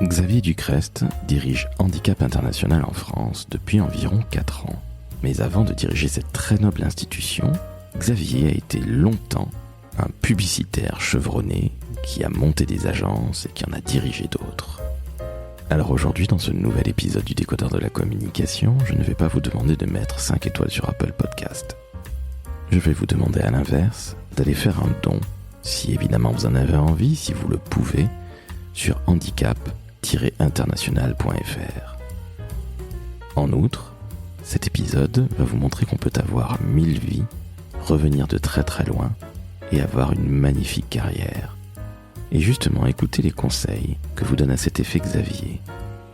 Xavier Ducrest dirige Handicap International en France depuis environ 4 ans. Mais avant de diriger cette très noble institution, Xavier a été longtemps un publicitaire chevronné qui a monté des agences et qui en a dirigé d'autres. Alors aujourd'hui, dans ce nouvel épisode du Décodeur de la communication, je ne vais pas vous demander de mettre 5 étoiles sur Apple Podcast. Je vais vous demander à l'inverse d'aller faire un don, si évidemment vous en avez envie, si vous le pouvez, sur handicap-international.fr. En outre, cet épisode va vous montrer qu'on peut avoir 1000 vies, revenir de très très loin et avoir une magnifique carrière. Et justement, écoutez les conseils que vous donne à cet effet Xavier.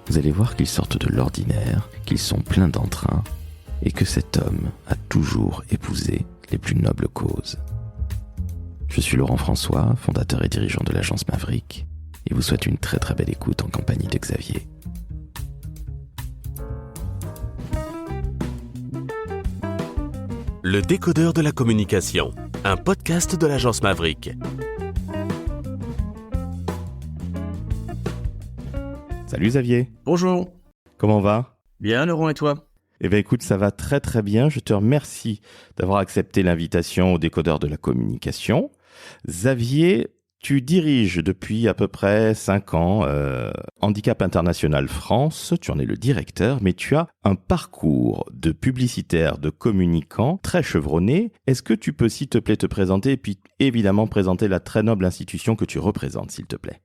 Vous allez voir qu'ils sortent de l'ordinaire, qu'ils sont pleins d'entrain et que cet homme a toujours épousé les plus nobles causes. Je suis Laurent François, fondateur et dirigeant de l'agence Maverick, et vous souhaite une très très belle écoute en compagnie de Xavier. Le Décodeur de la communication, un podcast de l'agence Maverick. Salut Xavier. Bonjour. Comment va ? Bien, Laurent, et toi ? Eh bien écoute, ça va très très bien. Je te remercie d'avoir accepté l'invitation au Décodeur de la communication. Xavier, tu diriges depuis à peu près 5 ans Handicap International France, tu en es le directeur, mais tu as un parcours de publicitaire, de communicant très chevronné. Est-ce que tu peux, s'il te plaît, te présenter et puis évidemment présenter la très noble institution que tu représentes, s'il te plaît ?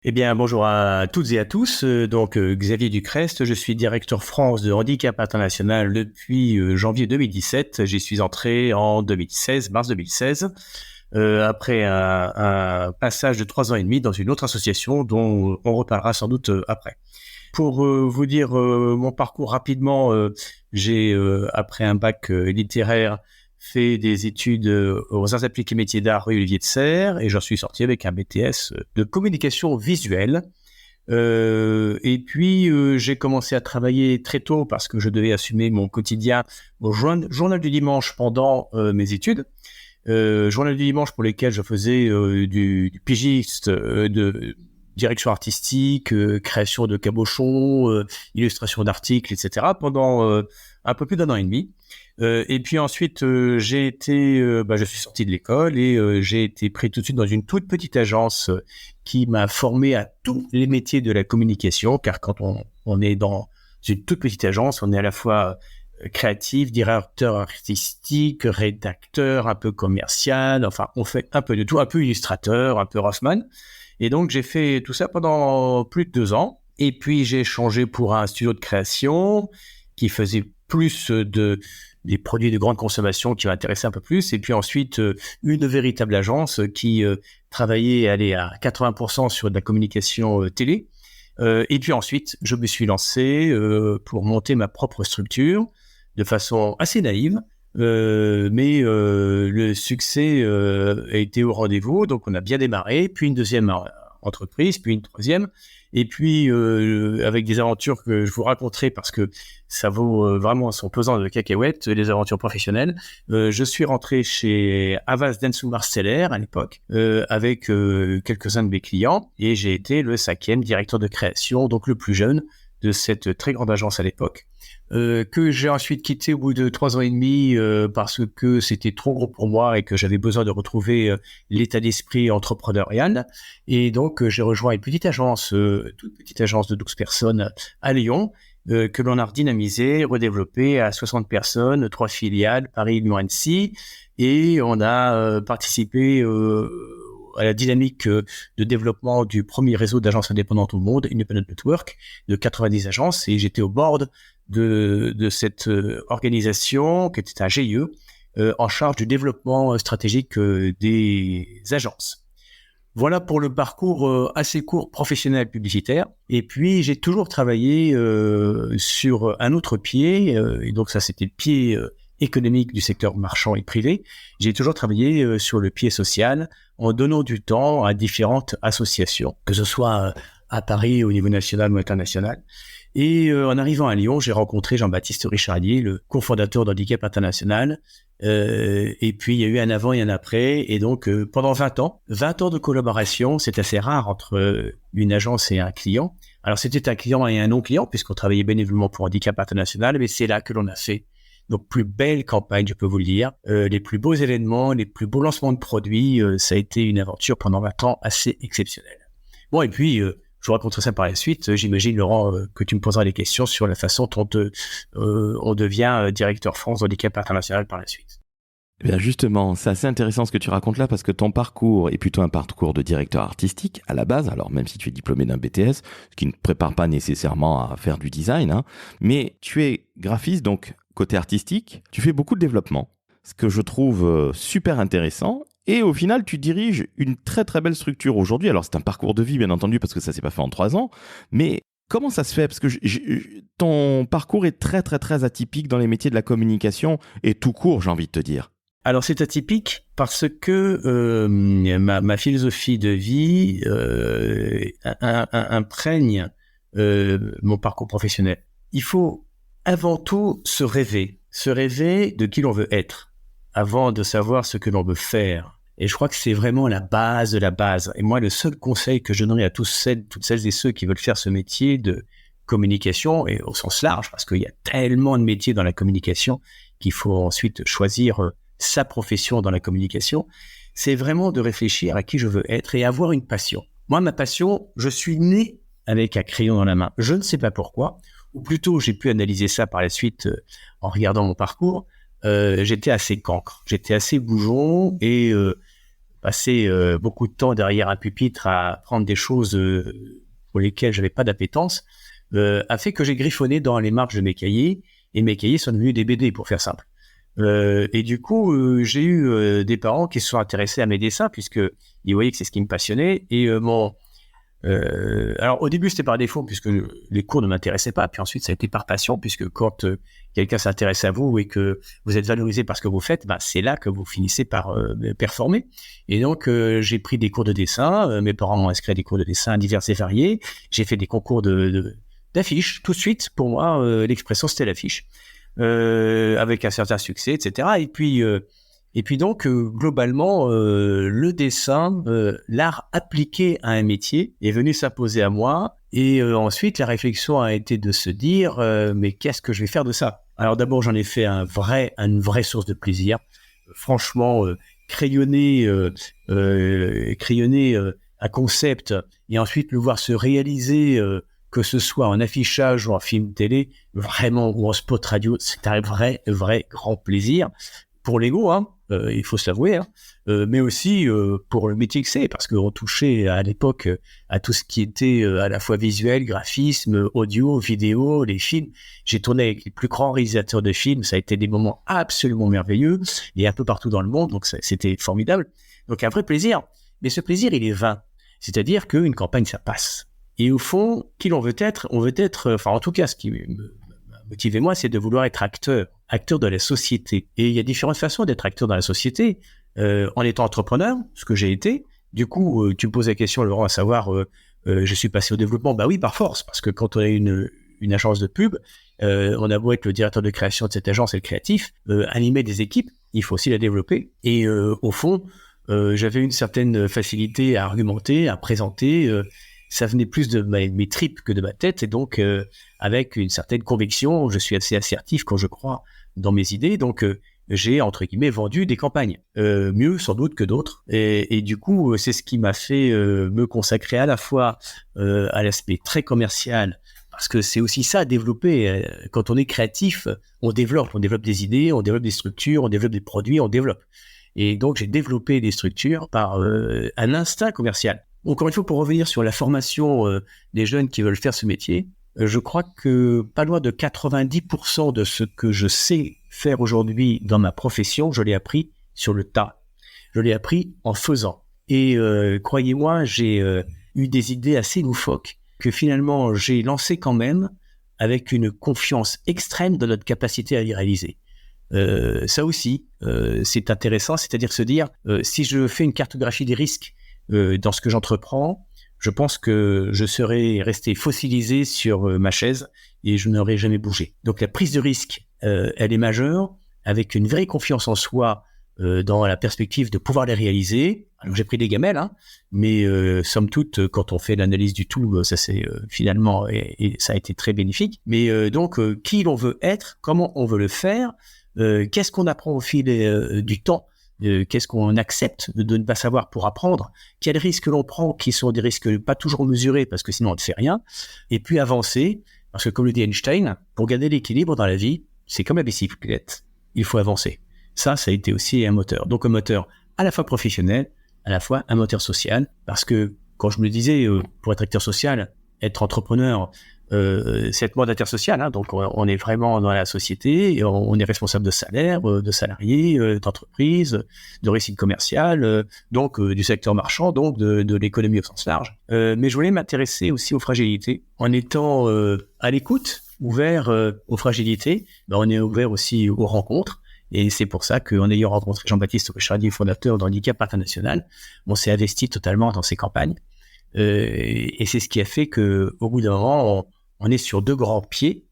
Eh bien, bonjour à toutes et à tous. Xavier Ducrest, je suis directeur France de Handicap International depuis janvier 2017. J'y suis entré en 2016, mars 2016, après un passage de 3 ans et demi dans une autre association dont on reparlera sans doute après. Pour vous dire mon parcours rapidement, j'ai, après un bac littéraire, fait des études aux arts appliqués métiers d'art rue Olivier de Serres et j'en suis sorti avec un BTS de communication visuelle. Et puis j'ai commencé à travailler très tôt parce que je devais assumer mon quotidien au journal du dimanche pendant mes études. Journal du dimanche pour lesquels je faisais du pigiste, de direction artistique, création de cabochons, illustration d'articles, etc. pendant un peu plus d'1 an et demi. Et puis ensuite, je suis sorti de l'école et j'ai été pris tout de suite dans une toute petite agence qui m'a formé à tous les métiers de la communication, car quand on est dans une toute petite agence, on est à la fois créatif, directeur artistique, rédacteur, un peu commercial, enfin on fait un peu de tout, un peu illustrateur, un peu Rossmann. Et donc j'ai fait tout ça pendant plus de 2 ans. Et puis j'ai changé pour un studio de création qui faisait plus des produits de grande consommation qui m'intéressaient un peu plus. Et puis ensuite, une véritable agence qui travaillait à 80% sur de la communication télé. Et puis ensuite, je me suis lancé pour monter ma propre structure de façon assez naïve. Mais le succès a été au rendez-vous. Donc, on a bien démarré. Puis une deuxième entreprise, puis une troisième. Et puis, avec des aventures que je vous raconterai parce que ça vaut vraiment son pesant de cacahuètes, les aventures professionnelles. Je suis rentré chez Havas Dentsu Marsteller à l'époque, avec quelques-uns de mes clients. Et j'ai été le 5e directeur de création, donc le plus jeune de cette très grande agence à l'époque. Que j'ai ensuite quitté au bout de 3 ans et demi parce que c'était trop gros pour moi et que j'avais besoin de retrouver l'état d'esprit entrepreneurial. Et donc, j'ai rejoint une petite agence, toute petite agence de 12 personnes à Lyon, que l'on a redynamisé, redéveloppé à 60 personnes, 3 filiales, Paris, Lyon, Annecy. Et on a participé à la dynamique de développement du premier réseau d'agences indépendantes au monde, Independent Network, de 90 agences. Et j'étais au board de cette organisation, qui était un GIE, en charge du développement stratégique des agences. Voilà pour le parcours assez court professionnel publicitaire. Et puis, j'ai toujours travaillé sur un autre pied, et donc ça, c'était le pied économique du secteur marchand et privé. J'ai toujours travaillé sur le pied social en donnant du temps à différentes associations, que ce soit à Paris, au niveau national ou international. Et en arrivant à Lyon, j'ai rencontré Jean-Baptiste Richardier, le cofondateur d'Handicap International. Et puis, il y a eu un avant et un après. Et donc, pendant 20 ans de collaboration, c'est assez rare entre une agence et un client. Alors, c'était un client et un non-client, puisqu'on travaillait bénévolement pour Handicap International, mais c'est là que l'on a fait nos plus belles campagnes, je peux vous le dire, les plus beaux événements, les plus beaux lancements de produits. Ça a été une aventure pendant 20 ans assez exceptionnelle. Bon, et puis... je vous raconterai ça par la suite. J'imagine, Laurent, que tu me poseras des questions sur la façon dont on devient directeur France d'Handicap International par la suite. Eh bien justement, c'est assez intéressant ce que tu racontes là parce que ton parcours est plutôt un parcours de directeur artistique à la base, alors même si tu es diplômé d'un BTS, ce qui ne prépare pas nécessairement à faire du design, hein, mais tu es graphiste, donc côté artistique, tu fais beaucoup de développement, ce que je trouve super intéressant. Et au final, tu diriges une très très belle structure aujourd'hui. Alors c'est un parcours de vie bien entendu parce que ça s'est pas fait en 3 ans, mais comment ça se fait? Parce que ton parcours est très très très atypique dans les métiers de la communication et tout court, j'ai envie de te dire. Alors c'est atypique parce que ma philosophie de vie imprègne mon parcours professionnel. Il faut avant tout se rêver de qui l'on veut être avant de savoir ce que l'on veut faire. Et je crois que c'est vraiment la base de la base. Et moi, le seul conseil que je donnerais à toutes celles et ceux qui veulent faire ce métier de communication, et au sens large, parce qu'il y a tellement de métiers dans la communication qu'il faut ensuite choisir sa profession dans la communication, c'est vraiment de réfléchir à qui je veux être et avoir une passion. Moi, ma passion, je suis né avec un crayon dans la main. Je ne sais pas pourquoi, ou plutôt j'ai pu analyser ça par la suite en regardant mon parcours. J'étais assez cancre, j'étais assez bougeon et passer beaucoup de temps derrière un pupitre à prendre des choses pour lesquelles j'avais pas d'appétence a fait que j'ai griffonné dans les marges de mes cahiers et mes cahiers sont devenus des BD pour faire simple. Et du coup, j'ai eu des parents qui se sont intéressés à mes dessins puisque ils voyaient que c'est ce qui me passionnait et alors au début c'était par défaut puisque les cours ne m'intéressaient pas, puis ensuite ça a été par passion puisque quand quelqu'un s'intéresse à vous et que vous êtes valorisé par ce que vous faites, c'est là que vous finissez par performer. Et donc j'ai pris des cours de dessin, mes parents m'ont inscrit à des cours de dessin divers et variés, j'ai fait des concours d'affiches, tout de suite pour moi l'expression c'était l'affiche, avec un certain succès, etc. Et puis donc, globalement, le dessin, l'art appliqué à un métier est venu s'imposer à moi. Et ensuite, la réflexion a été de se dire, mais qu'est-ce que je vais faire de ça? Alors d'abord, j'en ai fait une vraie source de plaisir. Franchement, crayonner un concept et ensuite le voir se réaliser, que ce soit en affichage ou en film télé, vraiment, ou en spot radio, c'est un vrai grand plaisir. Pour l'ego, il faut se l'avouer, mais aussi pour le métier que c'est, parce qu'on touchait à l'époque à tout ce qui était à la fois visuel, graphisme, audio, vidéo, les films. J'ai tourné avec les plus grands réalisateurs de films, ça a été des moments absolument merveilleux, et un peu partout dans le monde, donc c'était formidable. Donc un vrai plaisir, mais ce plaisir, il est vain. C'est-à-dire qu'une campagne, ça passe. Et au fond, qui l'on veut être, enfin en tout cas, ce qui me motivait moi, c'est de vouloir être acteur de la société. Et il y a différentes façons d'être acteur dans la société. En étant entrepreneur, ce que j'ai été. Du coup, tu me poses la question, Laurent, à savoir, je suis passé au développement. Bah oui, par force, parce que quand on a une agence de pub, on a beau être le directeur de création de cette agence et le créatif, animer des équipes, il faut aussi la développer. Et au fond, j'avais une certaine facilité à argumenter, à présenter. Ça venait plus de mes tripes que de ma tête, et donc avec une certaine conviction, je suis assez assertif quand je crois dans mes idées, donc j'ai, entre guillemets, vendu des campagnes, mieux sans doute que d'autres, et du coup, c'est ce qui m'a fait me consacrer à la fois à l'aspect très commercial, parce que c'est aussi ça, développer, quand on est créatif, on développe des idées, on développe des structures, on développe des produits, on développe. Et donc, j'ai développé des structures par un instinct commercial. Encore une fois, pour revenir sur la formation des jeunes qui veulent faire ce métier, je crois que pas loin de 90% de ce que je sais faire aujourd'hui dans ma profession, je l'ai appris sur le tas. Je l'ai appris en faisant. Et croyez-moi, j'ai eu des idées assez loufoques que finalement j'ai lancées quand même avec une confiance extrême dans notre capacité à les réaliser. Ça aussi, c'est intéressant, c'est-à-dire se dire, si je fais une cartographie des risques dans ce que j'entreprends, je pense que je serais resté fossilisé sur ma chaise et je n'aurais jamais bougé. Donc la prise de risque, elle est majeure, avec une vraie confiance en soi dans la perspective de pouvoir les réaliser. Alors j'ai pris des gamelles, mais somme toute, quand on fait l'analyse du tout, ça c'est finalement, et ça a été très bénéfique. Mais donc, qui l'on veut être, comment on veut le faire, qu'est-ce qu'on apprend au fil du temps, qu'est-ce qu'on accepte de ne pas savoir pour apprendre, quels risques l'on prend, qui sont des risques pas toujours mesurés, parce que sinon on ne fait rien, et puis avancer, parce que comme le dit Einstein, pour garder l'équilibre dans la vie, c'est comme la bicyclette, il faut avancer. Ça a été aussi un moteur. Donc un moteur à la fois professionnel, à la fois un moteur social, parce que quand je me disais, pour être acteur social, être entrepreneur, c'est être mandataire social, donc on est vraiment dans la société, et on est responsable de salaire, de salariés, d'entreprise, de réussite commerciale, donc du secteur marchand, donc de l'économie au sens large. Mais je voulais m'intéresser aussi aux fragilités, en étant à l'écoute, ouvert aux fragilités, on est ouvert aussi aux rencontres. Et c'est pour ça qu'en ayant rencontré Jean-Baptiste Richardi, fondateur d'Handicap International, on s'est investi totalement dans ces campagnes. Et c'est ce qui a fait qu'au bout d'un moment, on est sur 2 grands pieds.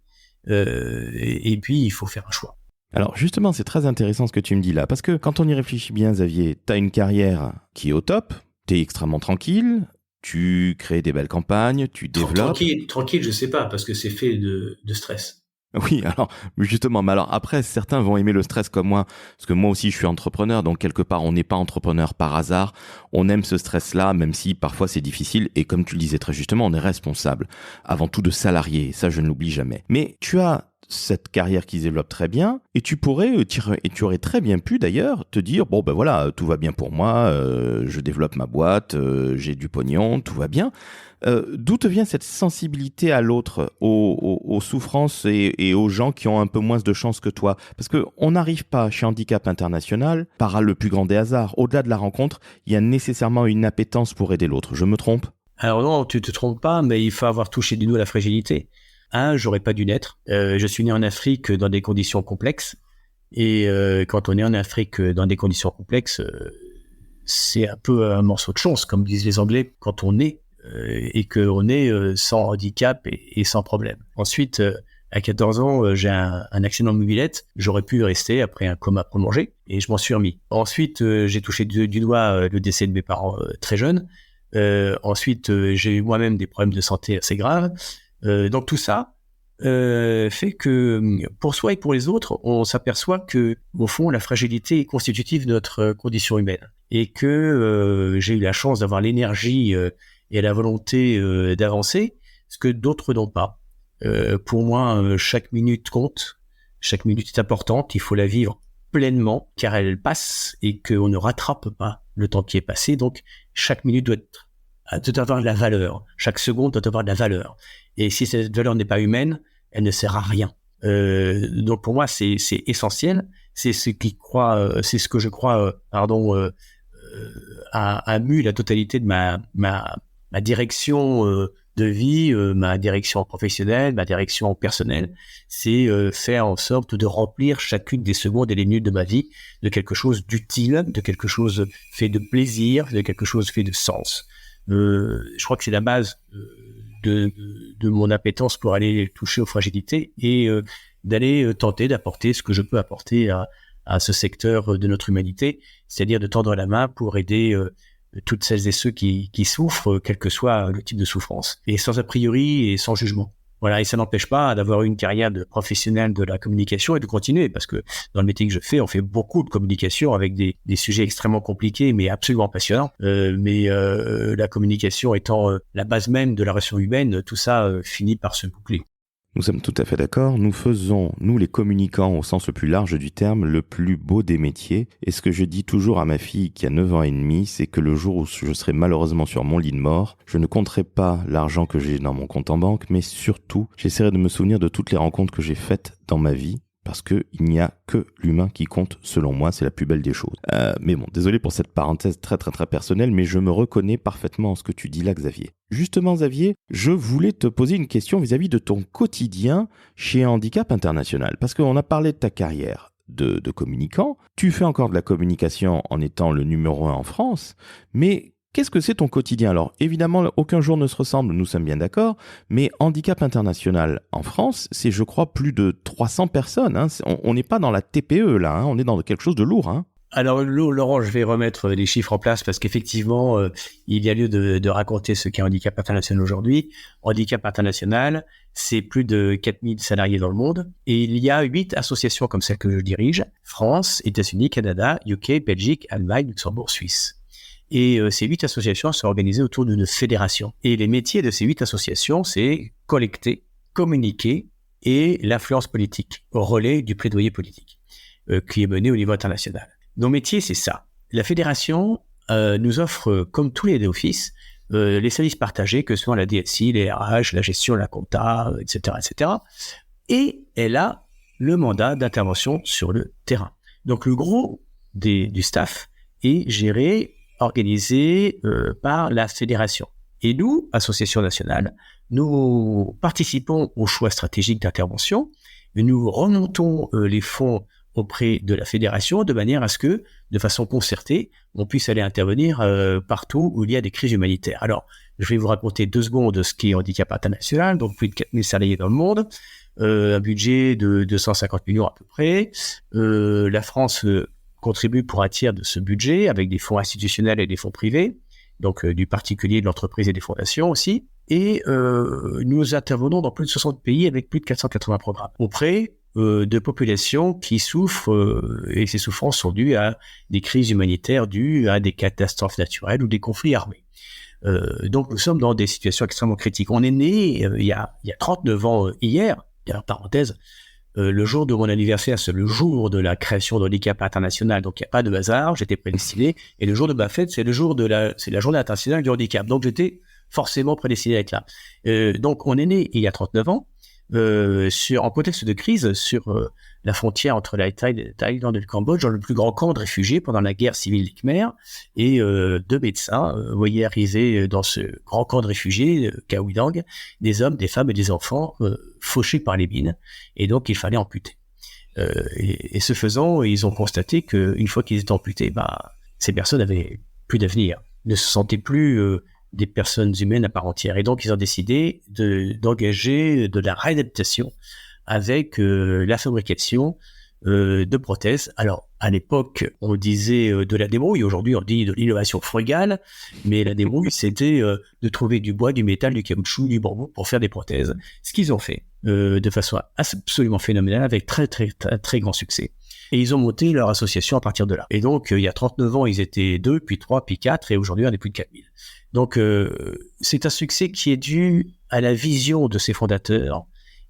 Et puis, il faut faire un choix. Alors justement, c'est très intéressant ce que tu me dis là, parce que quand on y réfléchit bien, Xavier, tu as une carrière qui est au top, tu es extrêmement tranquille, tu crées des belles campagnes, tu développes... Tranquille, je sais pas, parce que c'est fait de stress. Oui, alors justement, mais alors après, certains vont aimer le stress comme moi, parce que moi aussi je suis entrepreneur, donc quelque part on n'est pas entrepreneur par hasard, on aime ce stress-là, même si parfois c'est difficile, et comme tu le disais très justement, on est responsable, avant tout de salarié, ça je ne l'oublie jamais. Mais tu as cette carrière qui se développe très bien, et tu aurais très bien pu d'ailleurs te dire, bon ben voilà, tout va bien pour moi, je développe ma boîte, j'ai du pognon, tout va bien. D'où te vient cette sensibilité à l'autre, aux souffrances et aux gens qui ont un peu moins de chance que toi? Parce qu'on n'arrive pas chez Handicap International par le plus grand des hasards. Au-delà de la rencontre, il y a nécessairement une appétence pour aider l'autre. Je me trompe? Alors non, tu te trompes pas, mais il faut avoir touché du doigt la fragilité. J'aurais pas dû naître. Je suis né en Afrique dans des conditions complexes. Et quand on est en Afrique dans des conditions complexes, c'est un peu un morceau de chance, comme disent les Anglais, quand on est et qu'on est sans handicap et sans problème. Ensuite, à 14 ans, j'ai un accident de mobilette. J'aurais pu rester après un coma prolongé et je m'en suis remis. Ensuite, j'ai touché du doigt le décès de mes parents très jeunes. Ensuite, j'ai eu moi-même des problèmes de santé assez graves. Donc tout ça fait que pour soi et pour les autres, on s'aperçoit que au fond, la fragilité est constitutive de notre condition humaine et que j'ai eu la chance d'avoir l'énergie et la volonté d'avancer, ce que d'autres n'ont pas. Pour moi, chaque minute compte, chaque minute est importante, il faut la vivre pleinement, car elle passe et qu'on ne rattrape pas le temps qui est passé, donc chaque minute doit avoir de la valeur, chaque seconde doit avoir de la valeur. Et si cette valeur n'est pas humaine, elle ne sert à rien. Donc pour moi, c'est essentiel, c'est ce que je crois, a mu la totalité de ma direction de vie, ma direction professionnelle, ma direction personnelle, c'est faire en sorte de remplir chacune des secondes et des minutes de ma vie de quelque chose d'utile, de quelque chose fait de plaisir, de quelque chose fait de sens. Je crois que c'est la base de mon appétence pour aller toucher aux fragilités et d'aller tenter d'apporter ce que je peux apporter à ce secteur de notre humanité, c'est-à-dire de tendre la main pour aider toutes celles et ceux qui souffrent, quel que soit le type de souffrance, et sans a priori et sans jugement. Voilà, et ça n'empêche pas d'avoir une carrière de professionnel de la communication et de continuer, parce que dans le métier que je fais, on fait beaucoup de communication avec des sujets extrêmement compliqués, mais absolument passionnants. Mais la communication étant la base même de la relation humaine, tout ça finit par se boucler. Nous sommes tout à fait d'accord. Nous faisons, nous les communicants au sens le plus large du terme, le plus beau des métiers. Et ce que je dis toujours à ma fille qui a 9 ans et demi, c'est que le jour où je serai malheureusement sur mon lit de mort, je ne compterai pas l'argent que j'ai dans mon compte en banque, mais surtout, j'essaierai de me souvenir de toutes les rencontres que j'ai faites dans ma vie. Parce que il n'y a que l'humain qui compte, selon moi, c'est la plus belle des choses. Mais bon, désolé pour cette parenthèse très personnelle, mais je me reconnais parfaitement en ce que tu dis là, Xavier. Justement, Xavier, je voulais te poser une question vis-à-vis de ton quotidien chez Handicap International. Parce qu'on a parlé de ta carrière de communicant, tu fais encore de la communication en étant le numéro 1 en France, mais Qu'est-ce que c'est ton quotidien? Alors, évidemment, aucun jour ne se ressemble, nous sommes bien d'accord, mais Handicap International en France, c'est, je crois, plus de 300 personnes. Hein. On n'est pas dans la TPE, là, hein. On est dans quelque chose de lourd. Hein. Alors, Laurent, je vais remettre les chiffres en place parce qu'effectivement, il y a lieu de raconter ce qu'est Handicap International aujourd'hui. Handicap International, c'est plus de 4000 salariés dans le monde et il y a 8 associations comme celle que je dirige, France, États-Unis, Canada, UK, Belgique, Allemagne, Luxembourg, Suisse. Et ces 8 associations sont organisées autour d'une fédération. Et les métiers de ces 8 associations, c'est collecter, communiquer et l'influence politique, au relais du plaidoyer politique qui est mené au niveau international. Nos métiers, c'est ça. La fédération nous offre, comme tous les offices, les services partagés, que ce soit la DSI, les RH, la gestion, la compta, etc., etc. Et elle a le mandat d'intervention sur le terrain. Donc, le gros du staff est géré, organisé par la fédération. Et nous, Association nationale, nous participons aux choix stratégiques d'intervention, et nous remontons les fonds auprès de la fédération de manière à ce que, de façon concertée, on puisse aller intervenir partout où il y a des crises humanitaires. Alors, je vais vous raconter 2 secondes ce qu'est Handicap International, donc plus de 4000 salariés dans le monde, un budget de 250 millions à peu près. La France contribue pour un tiers de ce budget avec des fonds institutionnels et des fonds privés, donc du particulier, de l'entreprise et des fondations aussi. Et nous intervenons dans plus de 60 pays avec plus de 480 programmes auprès de populations qui souffrent, et ces souffrances sont dues à des crises humanitaires, dues à des catastrophes naturelles ou des conflits armés. Donc nous sommes dans des situations extrêmement critiques. On est né il y a 39 ans hier, parenthèse, le jour de mon anniversaire, c'est le jour de la création de Handicap International, donc il n'y a pas de hasard, j'étais prédestiné, et le jour de ma fête, c'est la journée internationale du handicap, donc j'étais forcément prédestiné à être là. Donc on est né il y a 39 ans, en contexte de crise sur la frontière entre la Thaïlande et le Cambodge, dans le plus grand camp de réfugiés pendant la guerre civile des Khmers, et 2 médecins voyaient arriver dans ce grand camp de réfugiés, Kaouidang, des hommes, des femmes et des enfants fauchés par les mines, et donc il fallait amputer. Et ce faisant, ils ont constaté qu'une fois qu'ils étaient amputés, ces personnes avaient plus d'avenir, ne se sentaient plus des personnes humaines à part entière. Et donc, ils ont décidé d'engager de la réadaptation avec la fabrication de prothèses. Alors, à l'époque, on disait de la débrouille. Aujourd'hui, on dit de l'innovation frugale. Mais la débrouille, c'était de trouver du bois, du métal, du caoutchouc, du bambou pour faire des prothèses. Ce qu'ils ont fait de façon absolument phénoménale, avec très, très, très, très grand succès. Et ils ont monté leur association à partir de là. Et donc, il y a 39 ans, ils étaient 2, puis 3, puis 4, et aujourd'hui, on est plus de 4000. Donc, c'est un succès qui est dû à la vision de ses fondateurs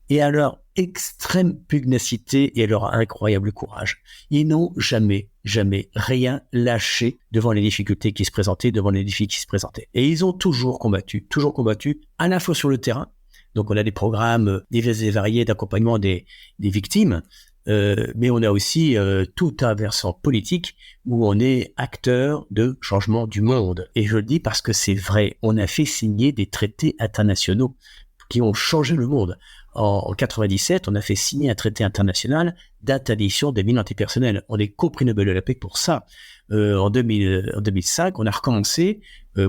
et à leur extrême pugnacité et à leur incroyable courage. Ils n'ont jamais rien lâché devant les difficultés qui se présentaient, devant les défis qui se présentaient. Et ils ont toujours combattu, à la fois sur le terrain. Donc, on a des programmes divers et variés d'accompagnement des victimes, mais on a aussi tout un versant politique où on est acteur de changement du monde. Et je le dis parce que c'est vrai, on a fait signer des traités internationaux qui ont changé le monde. En 97, on a fait signer un traité international d'interdiction des mines antipersonnelles. On est co-prix Nobel de la paix pour ça. En 2005, on a recommencé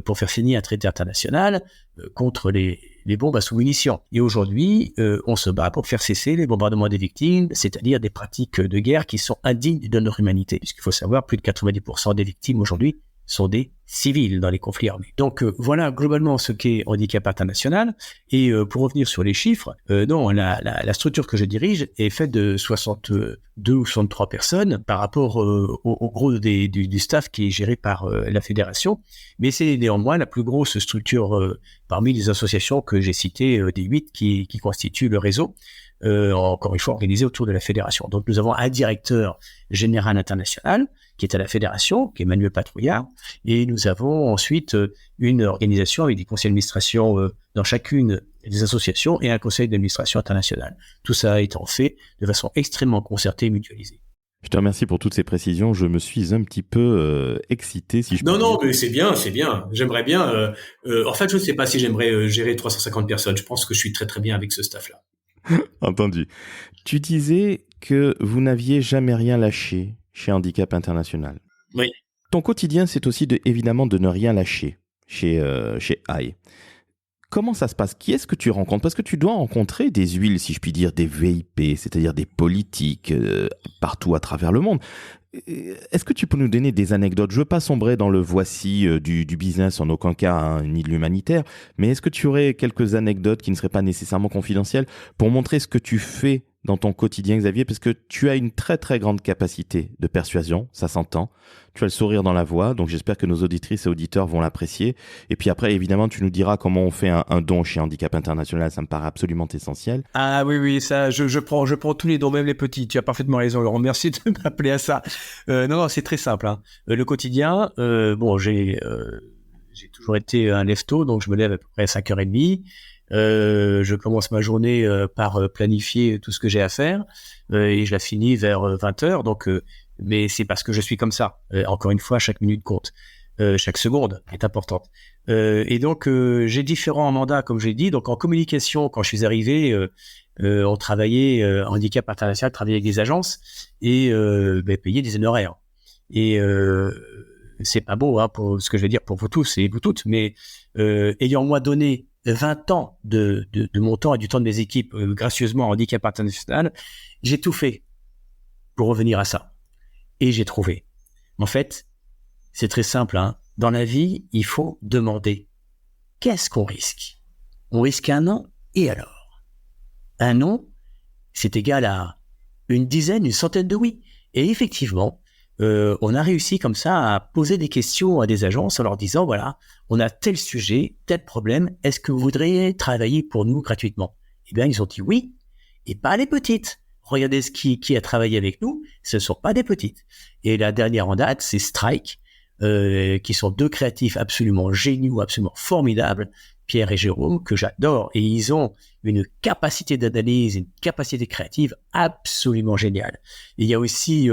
pour faire signer un traité international contre les bombes à sous-munitions. Et aujourd'hui, on se bat pour faire cesser les bombardements des victimes, c'est-à-dire des pratiques de guerre qui sont indignes de notre humanité. Puisqu'il faut savoir, plus de 90% des victimes aujourd'hui sont des civils dans les conflits armés. Donc voilà globalement ce qu'est Handicap International. Et pour revenir sur les chiffres, la structure que je dirige est faite de 62 ou 63 personnes par rapport au gros du staff qui est géré par la fédération. Mais c'est néanmoins la plus grosse structure parmi les associations que j'ai citées, des 8 qui constituent le réseau. Encore une fois organisé autour de la fédération. Donc nous avons un directeur général international qui est à la fédération, qui est Emmanuel Patrouillard, et nous avons ensuite une organisation avec des conseils d'administration dans chacune des associations et un conseil d'administration international. Tout ça étant fait de façon extrêmement concertée et mutualisée. Je te remercie pour toutes ces précisions. Je me suis un petit peu excité, si je peux dire. Non, mais c'est bien. J'aimerais bien. En fait, je ne sais pas si j'aimerais gérer 350 personnes. Je pense que je suis très très bien avec ce staff-là. Entendu. Tu disais que vous n'aviez jamais rien lâché chez Handicap International. Oui. Ton quotidien, c'est aussi évidemment de ne rien lâcher. chez AI. Comment ça se passe? Qui est-ce que tu rencontres? Parce que tu dois rencontrer des huiles, si je puis dire, des VIP, c'est-à-dire des politiques partout à travers le monde. Est-ce que tu peux nous donner des anecdotes? Je veux pas sombrer dans le voici du business en aucun cas, hein, ni de l'humanitaire, mais est-ce que tu aurais quelques anecdotes qui ne seraient pas nécessairement confidentielles pour montrer ce que tu fais dans ton quotidien, Xavier? Parce que tu as une très très grande capacité de persuasion, ça s'entend. Tu as le sourire dans la voix, donc j'espère que nos auditrices et auditeurs vont l'apprécier. Et puis après, évidemment, tu nous diras comment on fait un don chez Handicap International, ça me paraît absolument essentiel. Ah oui, ça, je prends tous les dons, même les petits. Tu as parfaitement raison, Laurent. Merci de m'appeler à ça. Non, c'est très simple. Hein. Le quotidien, j'ai toujours été un lève-tôt, donc je me lève à peu près à 5h30. Je commence ma journée par planifier tout ce que j'ai à faire et je la finis vers 20h. Donc, mais c'est parce que je suis comme ça. Encore une fois, chaque minute compte. Chaque seconde est importante. Et donc, j'ai différents mandats, comme j'ai dit. Donc, en communication, quand je suis arrivé, on travaillait, Handicap International travaillait avec des agences et payait des honoraires. Et c'est pas beau, hein, pour ce que je vais dire pour vous tous et vous toutes, mais ayant moi donné 20 ans de mon temps et du temps de mes équipes, gracieusement à Handicap International, j'ai tout fait pour revenir à ça. Et j'ai trouvé. En fait, c'est très simple, hein. Dans la vie, il faut demander qu'est-ce qu'on risque? On risque un non, et alors? Un non, c'est égal à une dizaine, une centaine de oui. Et effectivement, on a réussi comme ça à poser des questions à des agences en leur disant, voilà, on a tel sujet, tel problème, est-ce que vous voudriez travailler pour nous gratuitement? Eh bien, ils ont dit oui, et pas les petites. Regardez qui a travaillé avec nous, ce ne sont pas des petites. Et la dernière en date, c'est Strike, qui sont deux créatifs absolument géniaux, absolument formidables, Pierre et Jérôme, que j'adore, et ils ont une capacité d'analyse, une capacité créative absolument géniale. Et il y a aussi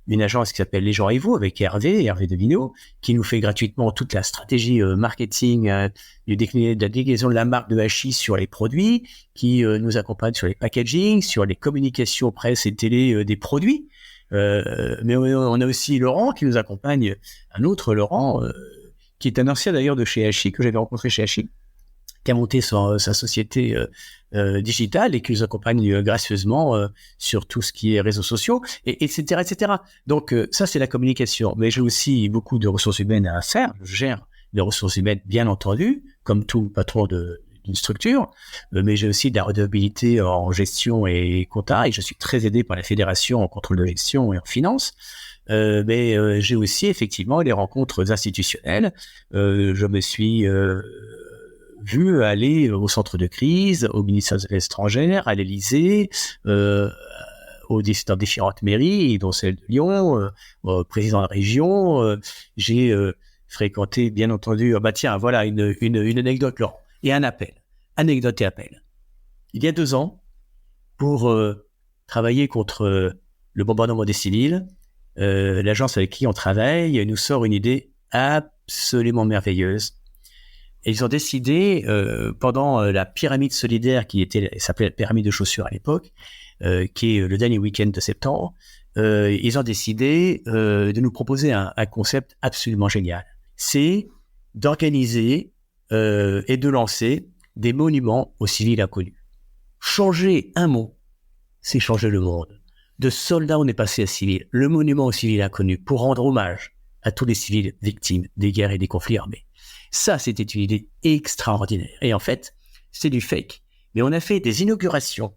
une agence qui s'appelle Les gens et vous, avec Hervé Devino, qui nous fait gratuitement toute la stratégie marketing, de la déclinaison de la marque de HI sur les produits, qui nous accompagne sur les packaging, sur les communications presse et télé des produits. Mais on a aussi Laurent qui nous accompagne, un autre Laurent, qui est un ancien d'ailleurs de chez HI, que j'avais rencontré chez HI, qui a monté sa société digitale et qui nous accompagne gracieusement sur tout ce qui est réseaux sociaux, etc., etc. Donc ça, c'est la communication. Mais j'ai aussi beaucoup de ressources humaines à faire. Je gère les ressources humaines, bien entendu, comme tout patron d'une structure, mais j'ai aussi de la redevabilité en gestion et compta, et je suis très aidé par la fédération en contrôle de gestion et en finance. Mais j'ai aussi effectivement les rencontres institutionnelles. Je me suis vu aller au centre de crise, au ministère des Affaires étrangères, à l'Élysée, dans différentes mairies, dont celle de Lyon, au président de la région. J'ai fréquenté, bien entendu, tiens, voilà une anecdote, Laurent, et un appel. Anecdote et appel. Il y a 2 ans, pour travailler contre le bombardement des civils, l'agence avec qui on travaille nous sort une idée absolument merveilleuse. Et ils ont décidé, pendant la pyramide solidaire qui s'appelait la pyramide de chaussures à l'époque, qui est le dernier week-end de septembre, ils ont décidé de nous proposer un concept absolument génial. C'est d'organiser et de lancer des monuments aux civils inconnus. Changer un mot, c'est changer le monde. De soldats, on est passé à civils. Le monument aux civils inconnus, pour rendre hommage à tous les civils victimes des guerres et des conflits armés. Ça, c'était une idée extraordinaire. Et en fait, c'est du fake. Mais on a fait des inaugurations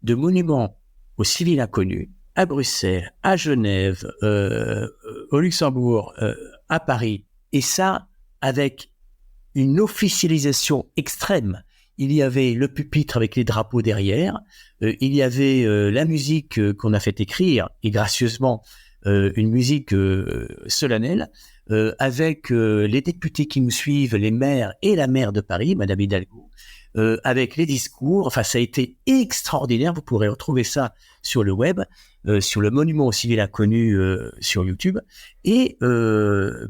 de monuments aux civils inconnus à Bruxelles, à Genève, au Luxembourg, à Paris. Et ça, avec une officialisation extrême. Il y avait le pupitre avec les drapeaux derrière. Il y avait la musique qu'on a fait écrire, et gracieusement, une musique solennelle, avec les députés qui nous suivent, les maires et la maire de Paris, Madame Hidalgo, avec les discours. Enfin, ça a été extraordinaire. Vous pourrez retrouver ça sur le web, sur le monument aux civils inconnus sur YouTube. Et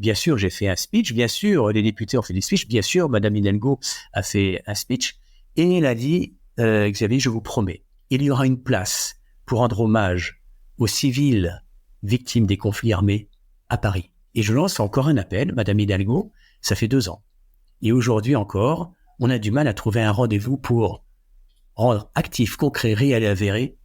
bien sûr, j'ai fait un speech. Bien sûr, les députés ont fait des speeches. Bien sûr, Madame Hidalgo a fait un speech. Et elle a dit, Xavier, je vous promets, il y aura une place pour rendre hommage aux civils victimes des conflits armés à Paris. Et je lance encore un appel, Madame Hidalgo, ça fait 2 ans. Et aujourd'hui encore, on a du mal à trouver un rendez-vous pour rendre actif, concret, réel et avéré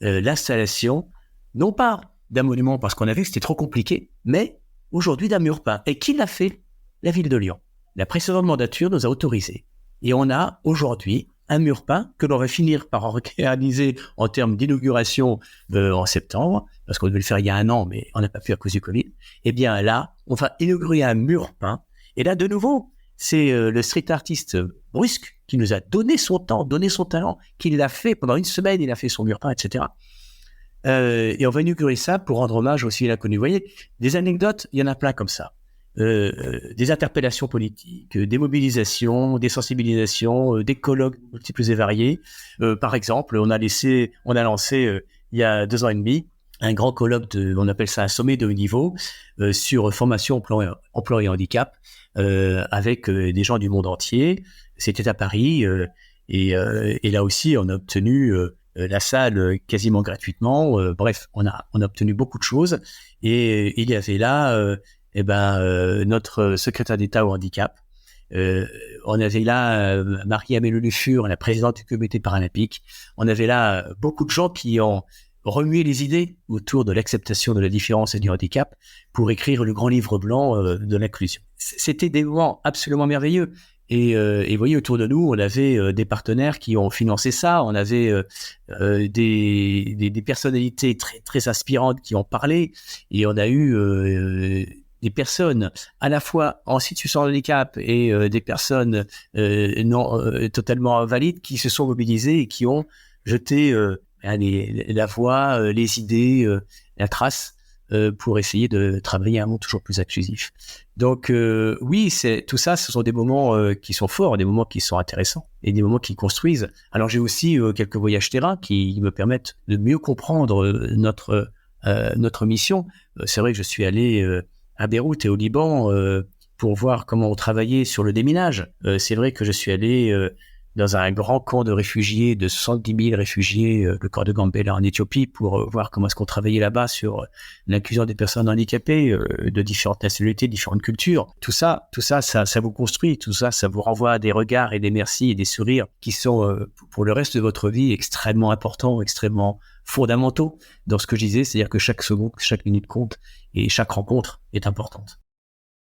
l'installation, non pas d'un monument parce qu'on a vu que c'était trop compliqué, mais aujourd'hui d'un mur peint. Et qui l'a fait? La ville de Lyon. La précédente mandature nous a autorisé. Et on a aujourd'hui un mur peint que l'on va finir par réaliser en termes d'inauguration en septembre, parce qu'on devait le faire il y a 1 an, mais on n'a pas pu à cause du Covid. Eh bien là, on va inaugurer un mur peint. Et là, de nouveau, c'est le street artiste Brusque qui nous a donné son temps, donné son talent, qui l'a fait pendant 1 semaine, il a fait son mur peint, etc. Et on va inaugurer ça pour rendre hommage aussi à l'inconnu. Vous voyez, des anecdotes, il y en a plein comme ça. Des interpellations politiques, des mobilisations, des sensibilisations, des colloques multiples et variés. Par exemple, on a lancé il y a 2 ans et demi un grand colloque on appelle ça un sommet de haut niveau sur formation, emploi et handicap avec des gens du monde entier. C'était à Paris et là aussi on a obtenu la salle quasiment gratuitement. Bref, on a obtenu beaucoup de choses et il y avait là notre secrétaire d'État au handicap. On avait là Marie-Amélie Le Fur, la présidente du comité paralympique. On avait là beaucoup de gens qui ont remué les idées autour de l'acceptation de la différence et du handicap pour écrire le grand livre blanc de l'inclusion. C'était des moments absolument merveilleux. Et vous voyez, autour de nous, on avait des partenaires qui ont financé ça. On avait des personnalités très, très inspirantes qui ont parlé. Et on a eu des personnes à la fois en situation de handicap et des personnes totalement invalides qui se sont mobilisées et qui ont jeté la voix, les idées, la trace pour essayer de travailler un monde toujours plus inclusif. Donc oui, tout ça, ce sont des moments qui sont forts, des moments qui sont intéressants et des moments qui construisent. Alors j'ai aussi quelques voyages terrain qui me permettent de mieux comprendre notre mission. C'est vrai que je suis allé à Beyrouth et au Liban pour voir comment on travaillait sur le déminage. C'est vrai que je suis allé dans un grand camp de réfugiés, de 70 000 réfugiés, le camp de Gambela en Éthiopie, pour voir comment est-ce qu'on travaillait là-bas sur l'inclusion des personnes handicapées, de différentes nationalités, différentes cultures. Tout ça vous construit, tout ça vous renvoie à des regards et des merci et des sourires qui sont, pour le reste de votre vie, extrêmement importants, extrêmement fondamentaux dans ce que je disais, c'est-à-dire que chaque seconde, chaque minute compte et chaque rencontre est importante.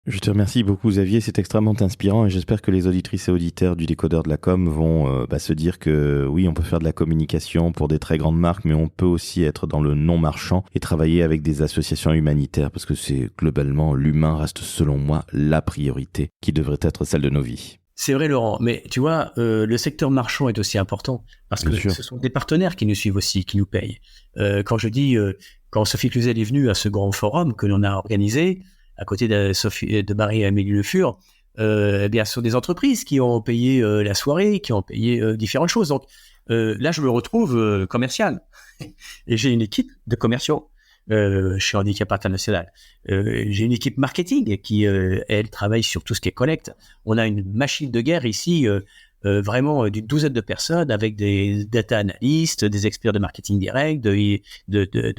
Je te remercie beaucoup Xavier, c'est extrêmement inspirant et j'espère que les auditrices et auditeurs du Décodeur de la com vont se dire que oui, on peut faire de la communication pour des très grandes marques, mais on peut aussi être dans le non marchand et travailler avec des associations humanitaires parce que c'est globalement, l'humain reste selon moi la priorité qui devrait être celle de nos vies. C'est vrai Laurent, mais tu vois, le secteur marchand est aussi important parce que ce sont des partenaires qui nous suivent aussi, qui nous payent. Quand je dis, quand Sophie Cluzel est venue à ce grand forum que l'on a organisé, à côté de Marie-Amélie Le Fur, eh bien, ce sont des entreprises qui ont payé la soirée, qui ont payé différentes choses. Donc là, je me retrouve commercial et j'ai une équipe de commerciaux chez Handicap International. J'ai une équipe marketing qui, elle, travaille sur tout ce qui est collecte. On a une machine de guerre ici, vraiment d'une 12aine de personnes avec des data analystes, des experts de marketing direct, de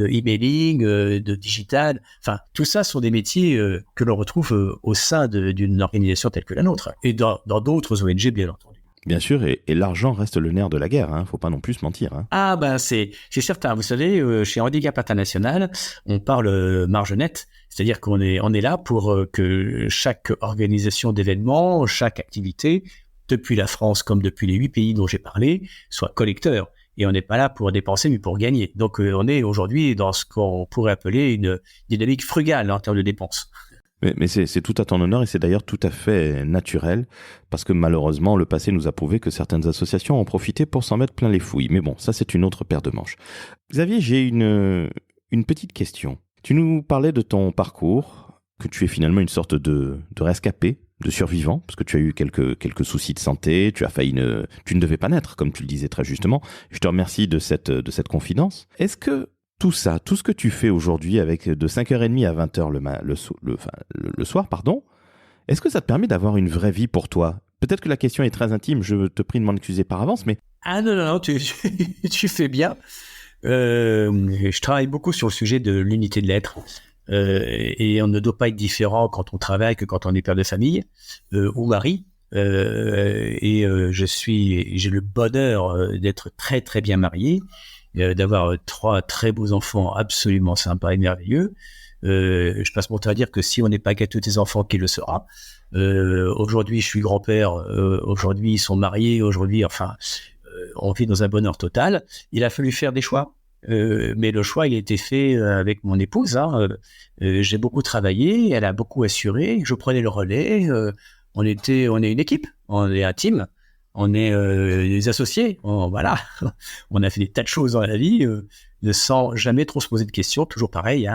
emailing, de digital. Enfin, tout ça sont des métiers que l'on retrouve au sein d'une organisation telle que la nôtre et dans d'autres ONG, bien entendu. Bien sûr, et l'argent reste le nerf de la guerre, hein. Faut pas non plus se mentir. Hein. Ah ben c'est certain. Vous savez, chez Handicap International, on parle marge nette, c'est-à-dire qu'on est là pour que chaque organisation d'événements, chaque activité, depuis la France comme depuis les 8 pays dont j'ai parlé, soit collecteur. Et on n'est pas là pour dépenser, mais pour gagner. Donc on est aujourd'hui dans ce qu'on pourrait appeler une dynamique frugale en termes de dépenses. Mais c'est tout à ton honneur et c'est d'ailleurs tout à fait naturel parce que malheureusement le passé nous a prouvé que certaines associations ont profité pour s'en mettre plein les fouilles. Mais bon, ça c'est une autre paire de manches. Xavier, j'ai une petite question. Tu nous parlais de ton parcours, que tu es finalement une sorte de rescapé, de survivant, parce que tu as eu quelques soucis de santé, tu ne devais pas naître, comme tu le disais très justement. Je te remercie de cette confidence. Est-ce que tout ça, tout ce que tu fais aujourd'hui avec de 5h30 à 20h le soir, est-ce que ça te permet d'avoir une vraie vie pour toi? Peut-être que la question est très intime, je te prie de m'en excuser par avance, mais... Ah non, tu fais bien. Je travaille beaucoup sur le sujet de l'unité de l'être. Et on ne doit pas être différent quand on travaille que quand on est père de famille ou mari. J'ai le bonheur d'être très très bien marié, d'avoir 3 très beaux enfants absolument sympas et merveilleux. Je passe mon temps à dire que si on n'est pas gâteux des enfants, qui le sera. Aujourd'hui, je suis grand-père. Aujourd'hui, ils sont mariés. Aujourd'hui, on vit dans un bonheur total. Il a fallu faire des choix. Mais le choix, il a été fait avec mon épouse. J'ai beaucoup travaillé, elle a beaucoup assuré. Je prenais le relais. On est une équipe, on est un team, on est des associés. Voilà, on a fait des tas de choses dans la vie, sans jamais trop se poser de questions. Toujours pareil,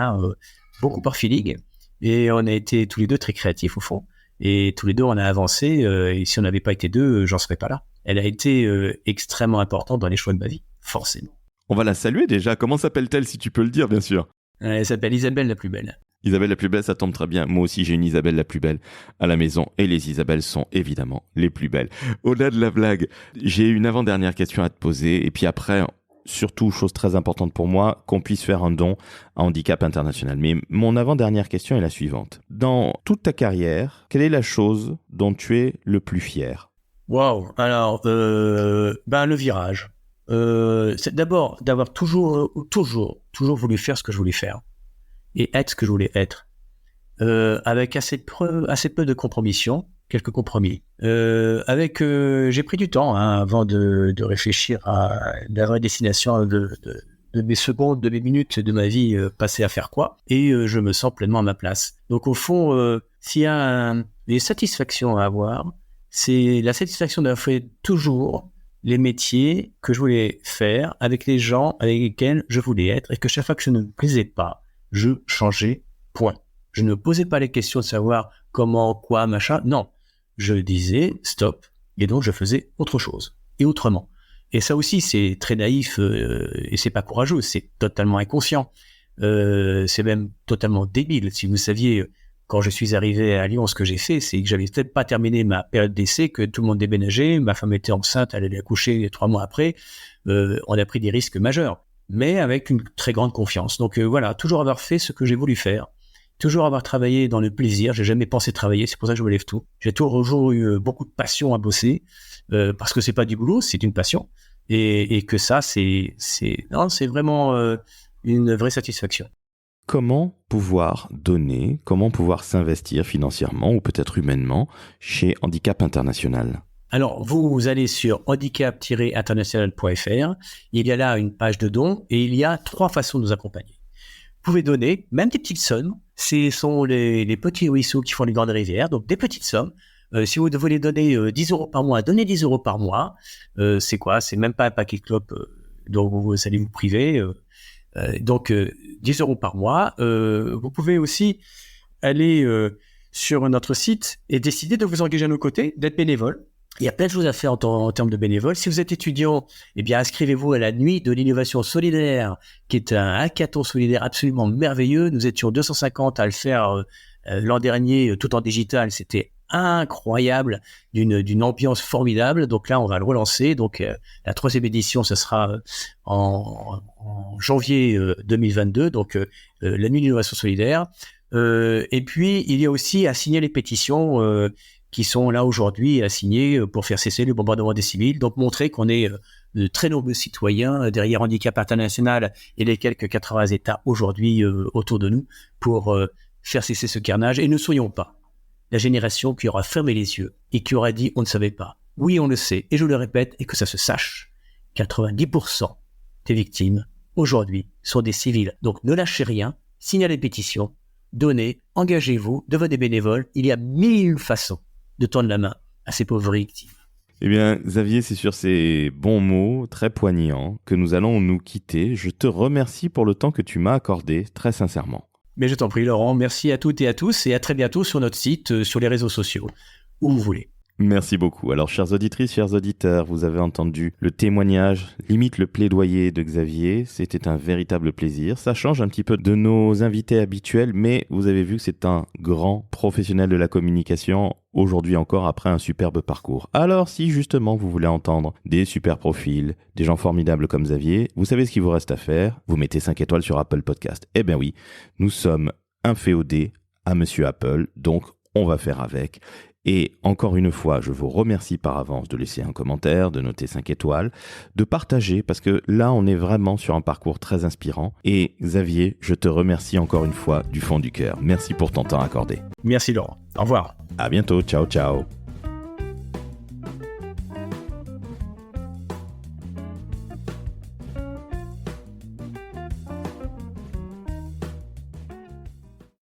beaucoup par feeling. Et on a été tous les deux très créatifs au fond. Et tous les deux, on a avancé. Et si on n'avait pas été deux, j'en serais pas là. Elle a été extrêmement importante dans les choix de ma vie, forcément. On va la saluer déjà. Comment s'appelle-t-elle, si tu peux le dire, bien sûr? Elle s'appelle Isabelle la plus belle. Isabelle la plus belle, ça tombe très bien. Moi aussi, j'ai une Isabelle la plus belle à la maison. Et les Isabelles sont évidemment les plus belles. Au-delà de la blague, j'ai une avant-dernière question à te poser. Et puis après, surtout, chose très importante pour moi, qu'on puisse faire un don à Handicap International. Mais mon avant-dernière question est la suivante. Dans toute ta carrière, quelle est la chose dont tu es le plus fier? Waouh. Alors, le virage. C'est d'abord d'avoir toujours voulu faire ce que je voulais faire et être ce que je voulais être, avec assez peu de compromission, quelques compromis. J'ai pris du temps avant de réfléchir à la vraie destination de mes secondes, de mes minutes de ma vie passées à faire quoi, et je me sens pleinement à ma place. Donc au fond, s'il y a des satisfactions à avoir, c'est la satisfaction d'avoir fait toujours les métiers que je voulais faire avec les gens avec lesquels je voulais être, et que chaque fois que je ne me plaisais pas, je changeais, point. Je ne posais pas les questions de savoir comment, quoi, machin. Non, je disais stop, et donc je faisais autre chose, et autrement. Et ça aussi, c'est très naïf, et c'est pas courageux, c'est totalement inconscient. C'est même totalement débile. Si vous saviez, quand je suis arrivé à Lyon, ce que j'ai fait, c'est que j'avais peut-être pas terminé ma période d'essai, que tout le monde déménageait, ma femme était enceinte, elle allait accoucher 3 mois après. On a pris des risques majeurs, mais avec une très grande confiance. Donc voilà, toujours avoir fait ce que j'ai voulu faire, toujours avoir travaillé dans le plaisir. J'ai jamais pensé travailler, c'est pour ça que je me lève tôt. J'ai toujours eu beaucoup de passion à bosser, parce que c'est pas du boulot, c'est une passion, et que ça, c'est vraiment une vraie satisfaction. Comment pouvoir donner, comment pouvoir s'investir financièrement ou peut-être humainement chez Handicap International? Alors, vous allez sur handicap-international.fr, il y a là une page de dons et il y a 3 façons de nous accompagner. Vous pouvez donner, même des petites sommes, ce sont les petits ruisseaux qui font les grandes rivières, donc des petites sommes. Si vous voulez donner 10 € par mois, donnez 10 € par mois. C'est quoi? C'est même pas un paquet de clopes dont vous allez vous priver. Donc 10 € par mois. Vous pouvez aussi aller sur notre site et décider de vous engager à nos côtés, d'être bénévole. Il y a plein de choses à faire en termes de bénévoles. Si vous êtes étudiant, eh bien inscrivez-vous à la Nuit de l'innovation solidaire, qui est un hackathon solidaire absolument merveilleux. Nous étions 250 à le faire l'an dernier, tout en digital. C'était incroyable, d'une ambiance formidable. Donc là, on va le relancer. Donc la 3e édition, ce sera en janvier 2022. Donc la Nuit de l'innovation solidaire. Et puis, il y a aussi à signer les pétitions qui sont là aujourd'hui à signer pour faire cesser le bombardement des civils. Donc montrer qu'on est de très nombreux citoyens derrière Handicap International et les quelques 80 États aujourd'hui autour de nous pour faire cesser ce carnage. Et ne soyons pas la génération qui aura fermé les yeux et qui aura dit on ne savait pas. Oui, on le sait, et je le répète, et que ça se sache. 90% des victimes aujourd'hui sont des civils. Donc ne lâchez rien, signez les pétitions, donnez, engagez-vous, devenez bénévole. Il y a 1000 façons de tendre la main à ces pauvres victimes. Eh bien, Xavier, c'est sur ces bons mots très poignants que nous allons nous quitter. Je te remercie pour le temps que tu m'as accordé, très sincèrement. Mais je t'en prie, Laurent. Merci à toutes et à tous, et à très bientôt sur notre site, sur les réseaux sociaux, où vous voulez. Merci beaucoup. Alors, chères auditrices, chers auditeurs, vous avez entendu le témoignage, limite le plaidoyer de Xavier. C'était un véritable plaisir. Ça change un petit peu de nos invités habituels, mais vous avez vu que c'est un grand professionnel de la communication, aujourd'hui encore après un superbe parcours. Alors, si justement vous voulez entendre des super profils, des gens formidables comme Xavier, vous savez ce qu'il vous reste à faire. Vous mettez 5 étoiles sur Apple Podcast. Eh bien oui, nous sommes inféodés à Monsieur Apple, donc on va faire avec. Et encore une fois, je vous remercie par avance de laisser un commentaire, de noter 5 étoiles, de partager, parce que là, on est vraiment sur un parcours très inspirant. Et Xavier, je te remercie encore une fois du fond du cœur. Merci pour ton temps accordé. Merci Laurent. Au revoir. À bientôt. Ciao, ciao.